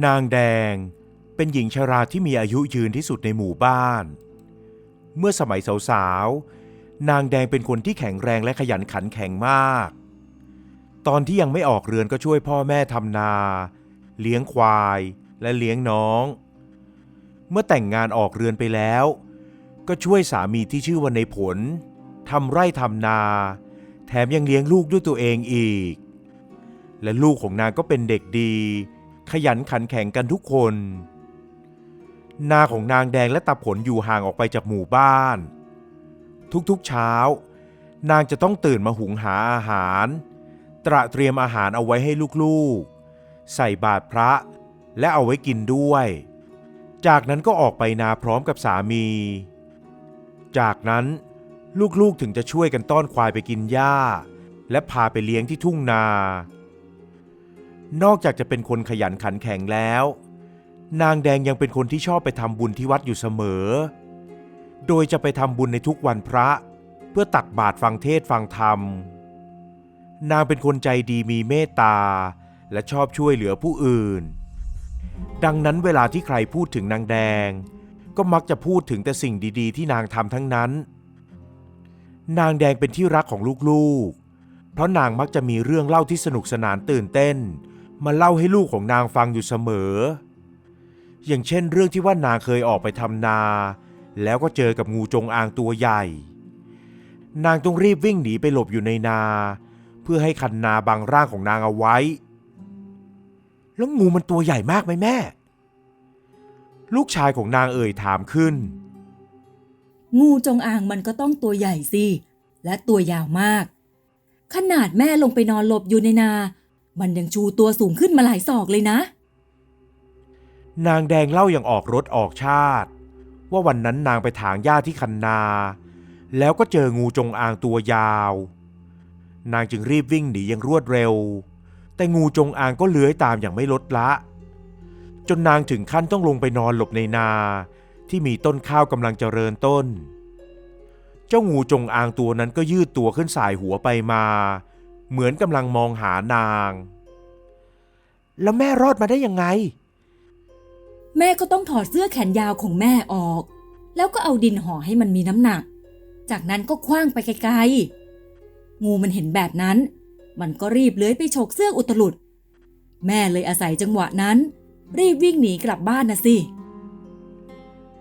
นางแดงเป็นหญิงชราที่มีอายุยืนที่สุดในหมู่บ้านเมื่อสมัยสาวๆนางแดงเป็นคนที่แข็งแรงและขยันขันแข็งมากตอนที่ยังไม่ออกเรือนก็ช่วยพ่อแม่ทำนาเลี้ยงควายและเลี้ยงน้องเมื่อแต่งงานออกเรือนไปแล้วก็ช่วยสามีที่ชื่อว่าในผลทำไร่ทำนาแถมยังเลี้ยงลูกด้วยตัวเองอีกและลูกของนางก็เป็นเด็กดีขยันขันแข็งกันทุกคนนาของนางแดงและตาผลอยู่ห่างออกไปจากหมู่บ้านทุกๆเช้านางจะต้องตื่นมาหุงหาอาหารตระเตรียมอาหารเอาไว้ให้ลูกๆใส่บาตรพระและเอาไว้กินด้วยจากนั้นก็ออกไปนาพร้อมกับสามีจากนั้นลูกๆถึงจะช่วยกันต้อนควายไปกินหญ้าและพาไปเลี้ยงที่ทุ่งนานอกจากจะเป็นคนขยันขันแข็งแล้วนางแดงยังเป็นคนที่ชอบไปทำบุญที่วัดอยู่เสมอโดยจะไปทำบุญในทุกวันพระเพื่อตักบาตรฟังเทศน์ฟังธรรมนางเป็นคนใจดีมีเมตตาและชอบช่วยเหลือผู้อื่นดังนั้นเวลาที่ใครพูดถึงนางแดงก็มักจะพูดถึงแต่สิ่งดีๆที่นางทำทั้งนั้นนางแดงเป็นที่รักของลูกๆเพราะนางมักจะมีเรื่องเล่าที่สนุกสนานตื่นเต้นมาเล่าให้ลูกของนางฟังอยู่เสมออย่างเช่นเรื่องที่ว่านางเคยออกไปทำนาแล้วก็เจอกับงูจงอางตัวใหญ่นางต้องรีบวิ่งหนีไปหลบอยู่ในนาเพื่อให้คันนาบังร่างของนางเอาไว้แล้วงูมันตัวใหญ่มากไหมแม่ลูกชายของนางเอ่ยถามขึ้นงูจงอางมันก็ต้องตัวใหญ่สิและตัวยาวมากขนาดแม่ลงไปนอนหลบอยู่ในนามันยังชูตัวสูงขึ้นมาหลายศอกเลยนะนางแดงเล่าอย่างออกรสออกชาติว่าวันนั้นนางไปถางหญ้าที่คันนาแล้วก็เจองูจงอางตัวยาวนางจึงรีบวิ่งหนีอย่างรวดเร็วแต่งูจงอางก็เลื้อยตามอย่างไม่ลดละจนนางถึงขั้นต้องลงไปนอนหลบในนาที่มีต้นข้าวกำลังเจริญต้นเจ้างูจงอางตัวนั้นก็ยืดตัวขึ้นส่ายหัวไปมาเหมือนกำลังมองหานางแล้วแม่รอดมาได้ยังไงแม่ก็ต้องถอดเสื้อแขนยาวของแม่ออกแล้วก็เอาดินห่อให้มันมีน้ำหนักจากนั้นก็ขว้างไปไกลๆงูมันเห็นแบบนั้นมันก็รีบเลื้อยไปฉกเสื้ออุตลุดแม่เลยอาศัยจังหวะนั้นรีบวิ่งหนีกลับบ้านนะสิ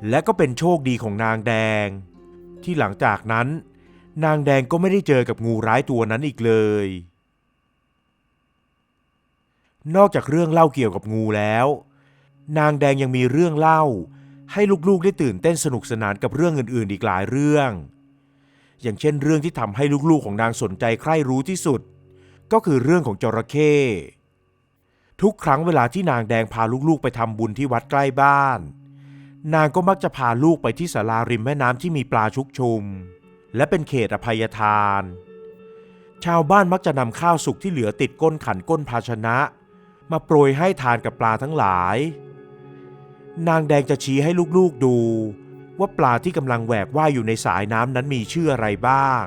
และก็เป็นโชคดีของนางแดงที่หลังจากนั้นนางแดงก็ไม่ได้เจอกับงูร้ายตัวนั้นอีกเลยนอกจากเรื่องเล่าเกี่ยวกับงูแล้วนางแดงยังมีเรื่องเล่าให้ลูกๆได้ตื่นเต้นสนุกสนานกับเรื่องอื่นๆอีกหลายเรื่องอย่างเช่นเรื่องที่ทำให้ลูกๆของนางสนใจใคร่รู้ที่สุดก็คือเรื่องของจระเข้ทุกครั้งเวลาที่นางแดงพาลูกๆไปทำบุญที่วัดใกล้บ้านนางก็มักจะพาลูกไปที่ศาลาริมแม่น้ำที่มีปลาชุกชุมและเป็นเขตอภัยทานชาวบ้านมักจะนำข้าวสุกที่เหลือติดก้นขันก้นภาชนะมาโปรยให้ทานกับปลาทั้งหลายนางแดงจะชี้ให้ลูกๆดูว่าปลาที่กำลังแหวกว่ายอยู่ในสายน้ำนั้นมีชื่ออะไรบ้าง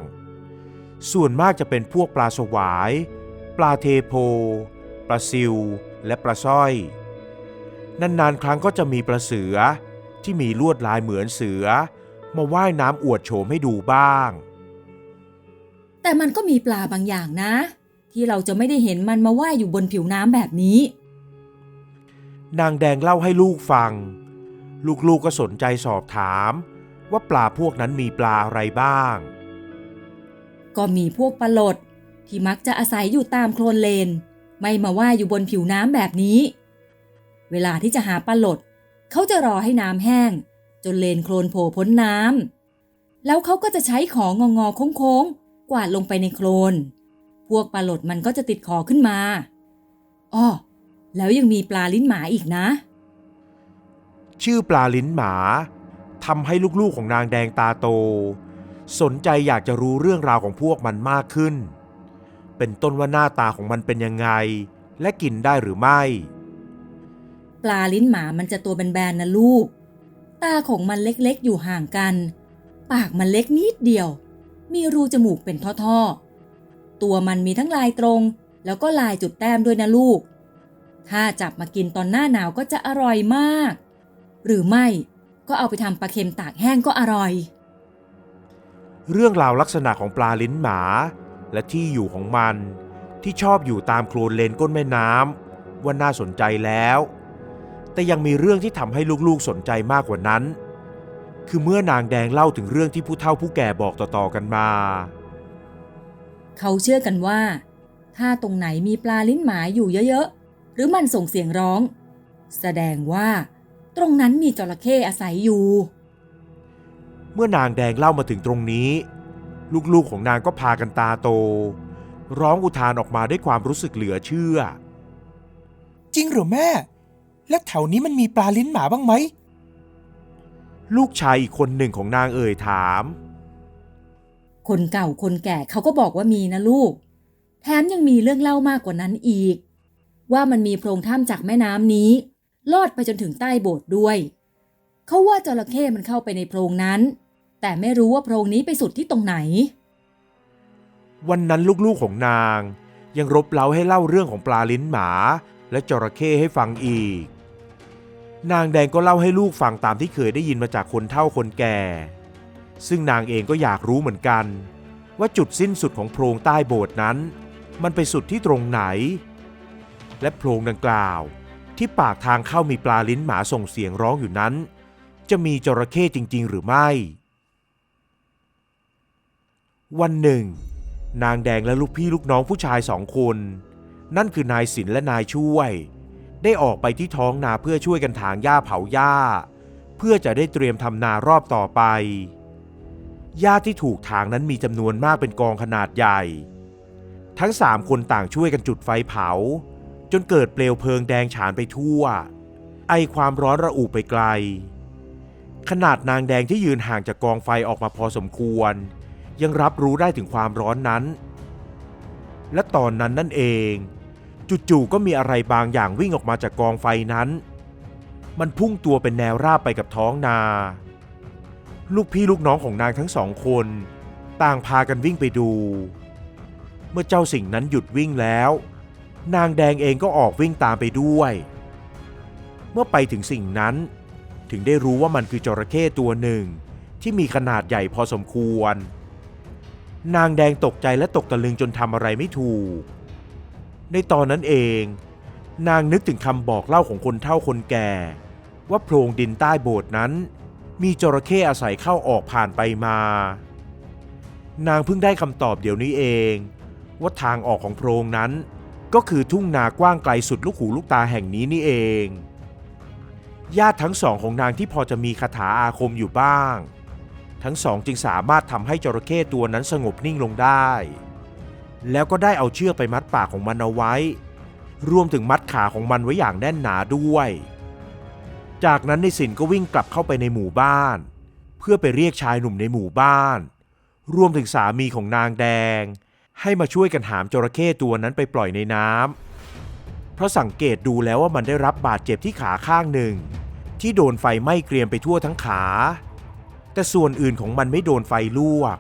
ส่วนมากจะเป็นพวกปลาสวายปลาเทโพปลาซิวและปลาสร้อยนานๆครั้งก็จะมีปลาเสือที่มีลวดลายเหมือนเสือมาว่ายน้ำอวดโฉมให้ดูบ้างแต่มันก็มีปลาบางอย่างนะที่เราจะไม่ได้เห็นมันมาว่ายอยู่บนผิวน้ำแบบนี้นางแดงเล่าให้ลูกฟังลูกๆก็สนใจสอบถามว่าปลาพวกนั้นมีปลาอะไรบ้างก็มีพวกปลาหลดที่มักจะอาศัยอยู่ตามโคลนเลนไม่มาว่ายอยู่บนผิวน้ำแบบนี้เวลาที่จะหาปลาหลดเขาจะรอให้น้ำแห้งจนเลนโคลนโผล่พ้นน้ำแล้วเขาก็จะใช้ของงอๆโค้งๆกวาดลงไปในโคลนพวกปลาหลดมันก็จะติดคอขึ้นมาอ้อแล้วยังมีปลาลิ้นหมาอีกนะชื่อปลาลิ้นหมาทำให้ลูกๆของนางแดงตาโตสนใจอยากจะรู้เรื่องราวของพวกมันมากขึ้นเป็นต้นว่าหน้าตาของมันเป็นยังไงและกินได้หรือไม่ปลาลิ้นหมามันจะตัวแบนๆนะลูกตาของมันเล็กๆอยู่ห่างกันปากมันเล็กนิดเดียวมีรูจมูกเป็นท่อๆตัวมันมีทั้งลายตรงแล้วก็ลายจุดแต้มด้วยนะลูก ถ้าจับมากินตอนหน้าหนาวก็จะอร่อยมาก หรือไม่ก็เอาไปทำปลาเค็มตากแห้งก็อร่อย เรื่องราวลักษณะของปลาลิ้นหมาและที่อยู่ของมันที่ชอบอยู่ตามโคลนเลนก้นแม่น้ำว่าน่าสนใจแล้ว แต่ยังมีเรื่องที่ทำให้ลูกๆสนใจมากกว่านั้น คือเมื่อนางแดงเล่าถึงเรื่องที่ผู้เฒ่าผู้แก่บอกต่อๆกันมา เขาเชื่อกันว่าถ้าตรงไหนมีปลาลิ้นหมาอยู่เยอะๆหรือมันส่งเสียงร้อง แสดงว่าตรงนั้นมีจระเข้อาศัยอยู่ เมื่อนางแดงเล่ามาถึงตรงนี้ ลูกๆของนางก็พากันตาโต ร้องอุทานออกมาด้วยความรู้สึกเหลือเชื่อ จริงเหรอแม่ แล้วแถวนี้มันมีปลาลิ้นหมาบ้างไหม ลูกชายอีกคนหนึ่งของนางเอ่ยถาม คนเก่าคนแก่เขาก็บอกว่ามีนะลูก แถมยังมีเรื่องเล่ามากกว่านั้นอีก ว่ามันมีโพรงถ้ำจากแม่น้ำนี้ลอดไปจนถึงใต้โบสถ์ด้วย เขาว่าจระเข้มันเข้าไปในโพรงนั้น แต่ไม่รู้ว่าโพรงนี้ไปสุดที่ตรงไหน วันนั้นลูกๆของนางยังรบเร้าให้เล่าเรื่องของปลาลิ้นหมาและจระเข้ให้ฟังอีก นางแดงก็เล่าให้ลูกฟังตามที่เคยได้ยินมาจากคนเฒ่าคนแก่ ซึ่งนางเองก็อยากรู้เหมือนกันว่าจุดสิ้นสุดของโพรงใต้โบสถ์นั้นมันไปสุดที่ตรงไหน และโพรงดังกล่าวที่ปากทางเข้ามีปลาลิ้นหมาส่งเสียงร้องอยู่นั้นจะมีจระเข้จริงๆหรือไม่วันหนึ่งนางแดงและลูกพี่ลูกน้องผู้ชาย2 คนนั่นคือนายศิลป์และนายช่วยได้ออกไปที่ท้องนาเพื่อช่วยกันถางหญ้าเผาหญ้าเพื่อจะได้เตรียมทำนารอบต่อไปหญ้าที่ถูกถางนั้นมีจำนวนมากเป็นกองขนาดใหญ่ทั้ง3 คนต่างช่วยกันจุดไฟเผาจนเกิดเปลวเพลิงแดงฉานไปทั่วไอความร้อนระอุไปไกลขนาดนางแดงที่ยืนห่างจากกองไฟออกมาพอสมควรยังรับรู้ได้ถึงความร้อนนั้นและตอนนั้นนั่นเองจู่ๆก็มีอะไรบางอย่างวิ่งออกมาจากกองไฟนั้นมันพุ่งตัวเป็นแนวราบไปกับท้องนาลูกพี่ลูกน้องของนางทั้ง2 คนต่างพากันวิ่งไปดูเมื่อเจ้าสิ่งนั้นหยุดวิ่งแล้วนางแดงเองก็ออกวิ่งตามไปด้วยเมื่อไปถึงสิ่งนั้นถึงได้รู้ว่ามันคือจระเข้ตัวหนึ่งที่มีขนาดใหญ่พอสมควรนางแดงตกใจและตกตะลึงจนทำอะไรไม่ถูกในตอนนั้นเองนางนึกถึงคำบอกเล่าของคนเฒ่าคนแก่ว่าโพรงดินใต้โบสถ์นั้นมีจระเข้อาศัยเข้าออกผ่านไปมานางเพิ่งได้คำตอบเดี๋ยวนี้เองว่าทางออกของโพรงนั้นก็คือทุ่งนากว้างไกลสุดลูกหูลูกตาแห่งนี้นี่เองญาติทั้ง2ของนางที่พอจะมีคาถาอาคมอยู่บ้างทั้ง2จึงสามารถทำให้จระเข้ตัวนั้นสงบนิ่งลงได้แล้วก็ได้เอาเชือกไปมัดปากของมันเอาไว้รวมถึงมัดขาของมันไว้อย่างแน่นหนาด้วยจากนั้นในสินก็วิ่งกลับเข้าไปในหมู่บ้านเพื่อไปเรียกชายหนุ่มในหมู่บ้านรวมถึงสามีของนางแดงให้มาช่วยกันหามจระเข้ตัวนั้นไปปล่อยในน้ำเพราะสังเกตดูแล้วว่ามันได้รับบาดเจ็บที่ขาข้างหนึ่งที่โดนไฟไหม้เกรียมไปทั่วทั้งขาแต่ส่วนอื่นของมันไม่โดนไฟลวก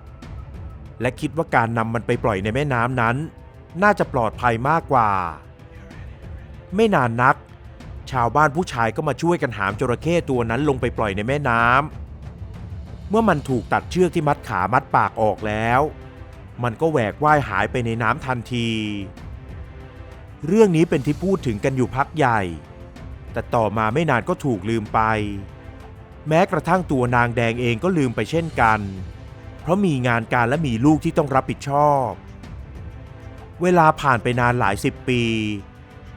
และคิดว่าการนำมันไปปล่อยในแม่น้ำนั้นน่าจะปลอดภัยมากกว่าไม่นานนักชาวบ้านผู้ชายก็มาช่วยกันหามจระเข้ตัวนั้นลงไปปล่อยในแม่น้ำเมื่อมันถูกตัดเชือกที่มัดขามัดปากออกแล้วมันก็แหวกว่ายหายไปในน้ำทันทีเรื่องนี้เป็นที่พูดถึงกันอยู่พักใหญ่แต่ต่อมาไม่นานก็ถูกลืมไปแม้กระทั่งตัวนางแดงเองก็ลืมไปเช่นกันเพราะมีงานการและมีลูกที่ต้องรับผิดชอบเวลาผ่านไปนานหลาย10 ปี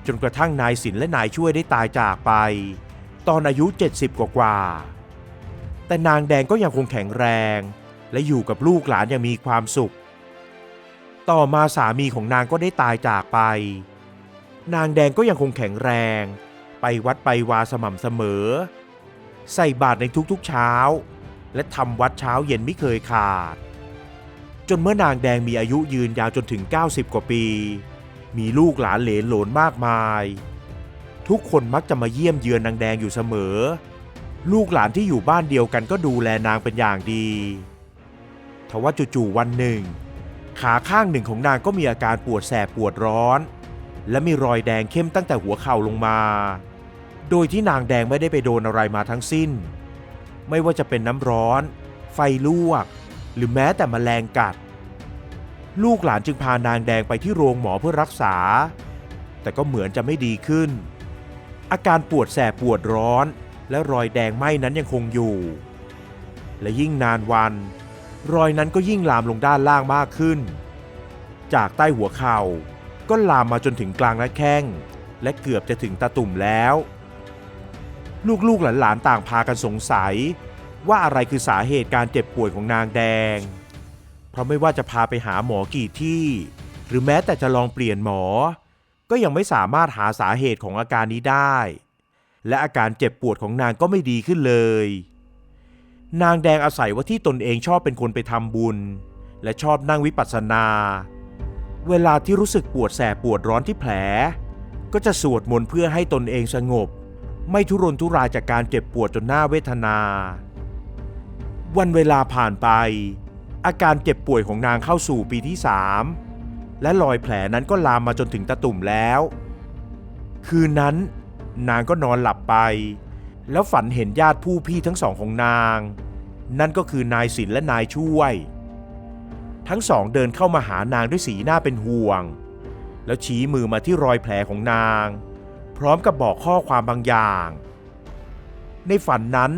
จนกระทั่งนายศิลป์และนายช่วยได้ตายจากไปตอนอายุ70กว่าแต่นางแดงก็ยังคงแข็งแรงและอยู่กับลูกหลานอย่างมีความสุขต่อมาสามีของนางก็ได้ตายจากไปนางแดงก็ยังคงแข็งแรงไปวัดไปวาสม่ำเสมอใส่บาตรในทุกๆเช้าและทำวัดเช้าเย็นไม่เคยขาดจนเมื่อนางแดงมีอายุยืนยาวจนถึง90 กว่าปีมีลูกหลานเหลนโหลนมากมายทุกคนมักจะมาเยี่ยมเยือนนางแดงอยู่เสมอลูกหลานที่อยู่บ้านเดียวกันก็ดูแลนางเป็นอย่างดีทว่าจู่ๆวันหนึ่งขาข้างหนึ่งของนางก็มีอาการปวดแสบปวดร้อน และมีรอยแดงเข้มตั้งแต่หัวเข่าลงมาโดยที่นางแดงไม่ได้ไปโดนอะไรมาทั้งสิ้นไม่ว่าจะเป็นน้ำร้อนไฟลวกหรือแม้แต่แมลงกัดลูกหลานจึงพานางแดงไปที่โรงหมอเพื่อรักษาแต่ก็เหมือนจะไม่ดีขึ้นอาการปวดแสบปวดร้อนและรอยแดงไหม้นั้นยังคงอยู่และยิ่งนานวันรอยนั้นก็ยิ่งลามลงด้านล่างมากขึ้นจากใต้หัวเข่าก็ลามมาจนถึงกลางหน้าแข้งและเกือบจะถึงตาตุ่มแล้วลูกๆหลานๆต่างพากันสงสัยว่าอะไรคือสาเหตุการเจ็บป่วยของนางแดงเพราะไม่ว่าจะพาไปหาหมอกี่ที่หรือแม้แต่จะลองเปลี่ยนหมอก็ยังไม่สามารถหาสาเหตุของอาการนี้ได้และอาการเจ็บปวดของนางก็ไม่ดีขึ้นเลยนางแดงอาศัยว่าที่ตนเองชอบเป็นคนไปทำบุญและชอบนั่งวิปัสสนาเวลาที่รู้สึกปวดแสบปวดร้อนที่แผลก็จะสวดมนต์เพื่อให้ตนเองสงบไม่ทุรนทุรายจากการเจ็บปวดจนน่าเวทนาวันเวลาผ่านไปอาการเจ็บป่วยของนางเข้าสู่ปีที่3และรอยแผลนั้นก็ลามมาจนถึงตาตุ่มแล้วคืนนั้นนางก็นอนหลับไปแล้วฝันเห็นญาติผู้พี่ทั้งสองของนางนั่นก็คือนายศิลป์และนายช่วยทั้งสองเดินเข้ามาหานางด้วยสีหน้าเป็นห่วงแล้วชี้มือมาที่รอยแผลของนางพร้อมกับบอกข้อความบางอย่างในฝันนั้น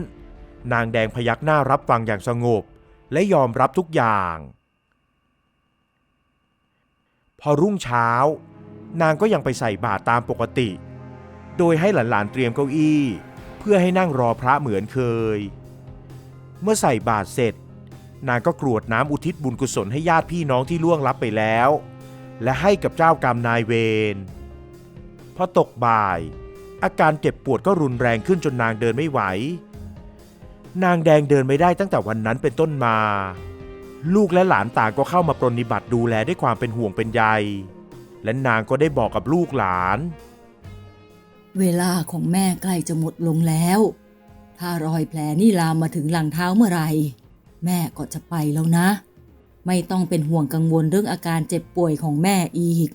นางแดงพยักหน้ารับฟังอย่างสงบและยอมรับทุกอย่างพอรุ่งเช้านางก็ยังไปใส่บาตรตามปกติโดยให้หลานๆเตรียมเก้าอี้เพื่อให้นั่งรอพระเหมือนเคยเมื่อใส่บาตรเสร็จนางก็กรวดน้ำอุทิศบุญกุศลให้ญาติพี่น้องที่ล่วงลับไปแล้วและให้กับเจ้ากรรมนายเวรพอตกบ่ายอาการเจ็บปวดก็รุนแรงขึ้นจนนางเดินไม่ไหวนางแดงเดินไม่ได้ตั้งแต่วันนั้นเป็นต้นมาลูกและหลานต่างก็เข้ามาปรนนิบัติดูแลด้วยความเป็นห่วงเป็นใยและนางก็ได้บอกกับลูกหลานเวลาของแม่ใกล้จะหมดลงแล้วถ้ารอยแผลนี่ลามมาถึงหลังเท้าเมื่อไหร่แม่ก็จะไปแล้วนะไม่ต้องเป็นห่วงกังวลเรื่องอาการเจ็บป่วยของแม่อีก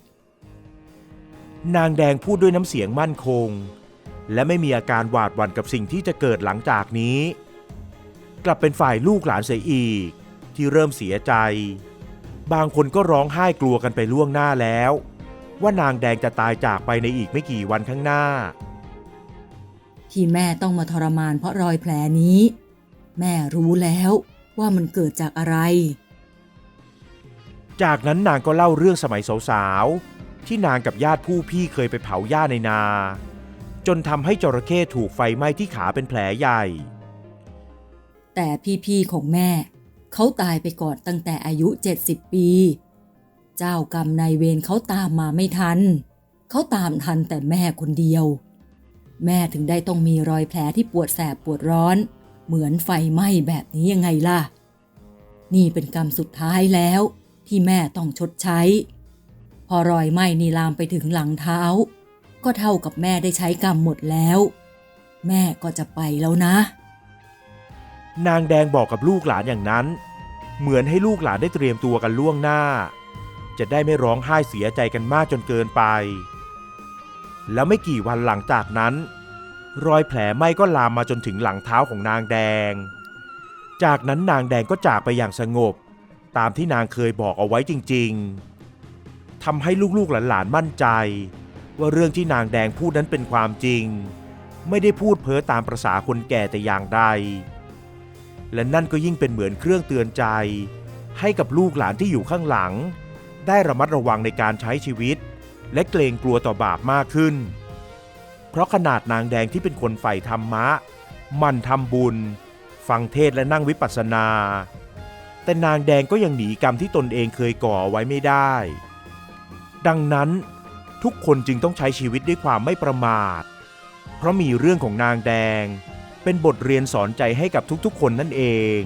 นางแดงพูดด้วยน้ำเสียงมั่นคงและไม่มีอาการหวาดหวั่นกับสิ่งที่จะเกิดหลังจากนี้กลับเป็นฝ่ายลูกหลานเสียอีกที่เริ่มเสียใจบางคนก็ร้องไห้กลัวกันไปล่วงหน้าแล้วว่านางแดงจะตายจากไปในอีกไม่กี่วันข้างหน้าที่แม่ต้องมาทรมานเพราะรอยแผลนี้แม่รู้แล้วว่ามันเกิดจากอะไรจากนั้นนางก็เล่าเรื่องสมัยสาวๆที่นางกับญาติผู้พี่เคยไปเผาหญ้าในนาจนทำให้จระเข้ถูกไฟไหม้ที่ขาเป็นแผลใหญ่แต่พี่ๆของแม่เขาตายไปก่อนตั้งแต่อายุ70 ปีเจ้ากรรมนายเวรเขาตามมาไม่ทันเขาตามทันแต่แม่คนเดียวแม่ถึงได้ต้องมีรอยแผลที่ปวดแสบปวดร้อนเหมือนไฟไหม้แบบนี้ยังไงล่ะนี่เป็นกรรมสุดท้ายแล้วที่แม่ต้องชดใช้พอรอยไหม้นี่ลามไปถึงหลังเท้าก็เท่ากับแม่ได้ใช้กรรมหมดแล้วแม่ก็จะไปแล้วนะนางแดงบอกกับลูกหลานอย่างนั้นเหมือนให้ลูกหลานได้เตรียมตัวกันล่วงหน้าจะได้ไม่ร้องไห้เสียใจกันมากจนเกินไปแล้วไม่กี่วันหลังจากนั้นรอยแผลไหม้ก็ลามมาจนถึงหลังเท้าของนางแดงจากนั้นนางแดงก็จากไปอย่างสงบตามที่นางเคยบอกเอาไว้จริงๆทำให้ลูกๆหลานๆมั่นใจว่าเรื่องที่นางแดงพูดนั้นเป็นความจริงไม่ได้พูดเพ้อตามประสาคนแก่แต่อย่างใดและนั่นก็ยิ่งเป็นเหมือนเครื่องเตือนใจให้กับลูกหลานที่อยู่ข้างหลังได้ระมัดระวังในการใช้ชีวิตและเกรงกลัวต่อบาปมากขึ้นเพราะขนาดนางแดงที่เป็นคนใฝ่ธรรมะมันทำบุญฟังเทศและนั่งวิปัสสนาแต่นางแดงก็ยังหนีกรรมที่ตนเองเคยก่อไว้ไม่ได้ดังนั้นทุกคนจึงต้องใช้ชีวิตด้วยความไม่ประมาทเพราะมีเรื่องของนางแดงเป็นบทเรียนสอนใจให้กับทุกๆคนนั่นเอง